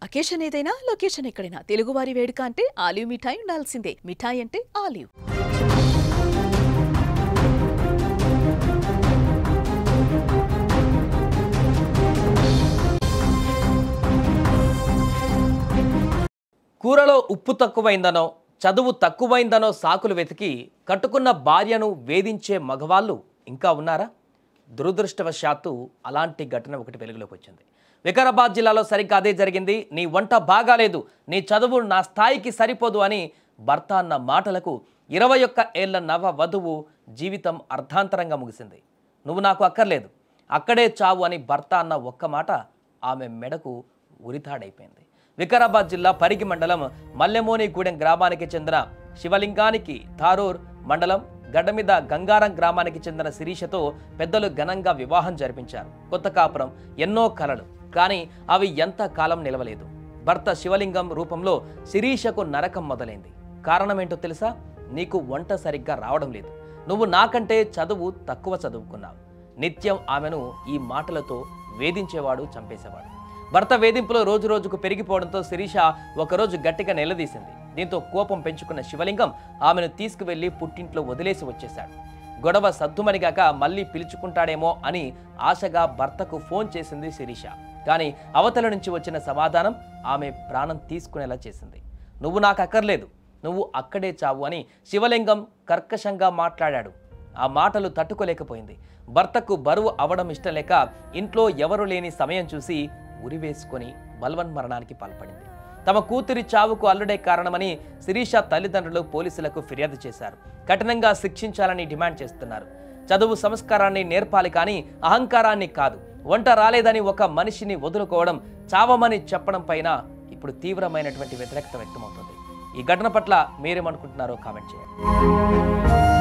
Occasion ఏదైనా location ఎక్కడైనా తెలుగువారి వేడుక అంటే ఆలివ్ మిఠాయి ఉండాల్సిందే. మిఠాయి అంటే ఆలివ్. కూరలో ఉప్పు తక్కువైందనో చదువు తక్కువైందనో సాకులు వెతికి కట్టుకున్న భార్యను వేధించే మగవాళ్ళు ఇంకా ఉన్నారా? దురదృష్టవశాత్తు అలాంటి ఘటన ఒకటి వెలుగులోకి వచ్చింది. వికారాబాద్ జిల్లాలో సరిగ్గా అదే జరిగింది. నీ వంట బాగాలేదు, నీ చదువు నా స్థాయికి సరిపోదు అని భర్త అన్న మాటలకు 21 ఏళ్ల నవ వధువు జీవితం అర్ధాంతరంగా ముగిసింది. నువ్వు నాకు అక్కర్లేదు, అక్కడే చావు అని భర్త అన్న ఒక్క మాట ఆమె మెడకు ఉరితాడైపోయింది. వికారాబాద్ జిల్లా పరిగి మండలం మల్లెమోనిగూడెం గ్రామానికి చెందిన శివలింగానికి ధారూర్ మండలం గడ్డమీద గంగారం గ్రామానికి చెందిన శిరీషతో పెద్దలు ఘనంగా వివాహం జరిపించారు. కొత్త కాపురం, ఎన్నో కలలు, కానీ అవి ఎంత కాలం నిలవలేదు. భర్త శివలింగం రూపంలో శిరీషకు నరకం మొదలైంది. కారణమేంటో తెలుసా? నీకు వంట సరిగ్గా రావడం లేదు, నువ్వు నాకంటే చదువు తక్కువ చదువుకున్నావు. నిత్యం ఆమెను ఈ మాటలతో వేధించేవాడు, చంపేసేవాడు. భర్త వేధింపులో రోజు రోజుకు పెరిగిపోవడంతో శిరీష ఒకరోజు గట్టిగా నిలదీసింది. దీంతో కోపం పెంచుకున్న శివలింగం ఆమెను తీసుకువెళ్లి పుట్టింట్లో వదిలేసి వచ్చేశాడు. గొడవ సద్దుమణిగాక మళ్ళీ పిలుచుకుంటాడేమో అని ఆశగా భర్తకు ఫోన్ చేసింది శిరీష. కానీ అవతల నుంచి వచ్చిన సమాధానం ఆమె ప్రాణం తీసుకునేలా చేసింది. నువ్వు నాకు అక్కర్లేదు, నువ్వు అక్కడే చావు అని శివలింగం కర్కశంగా మాట్లాడాడు. ఆ మాటలు తట్టుకోలేకపోయింది. భర్తకు బరువు అవడం ఇష్టం లేక ఇంట్లో ఎవరు లేని సమయం చూసి ఉరివేసుకొని బలవన్మరణానికి పాల్పడింది. తమ కూతురి చావుకు అల్లుడే కారణమని శిరీష తల్లిదండ్రులు పోలీసులకు ఫిర్యాదు చేశారు. కఠినంగా శిక్షించాలని డిమాండ్ చేస్తున్నారు. చదువు సంస్కారాన్ని నేర్పాలి కానీ అహంకారాన్ని కాదు. వంట రాలేదని ఒక మనిషిని వదులుకోవడం, చావమని చెప్పడం పైన ఇప్పుడు తీవ్రమైనటువంటి వ్యతిరేకత వ్యక్తమవుతుంది. ఈ ఘటన పట్ల మీరేమనుకుంటున్నారో కామెంట్ చేయండి.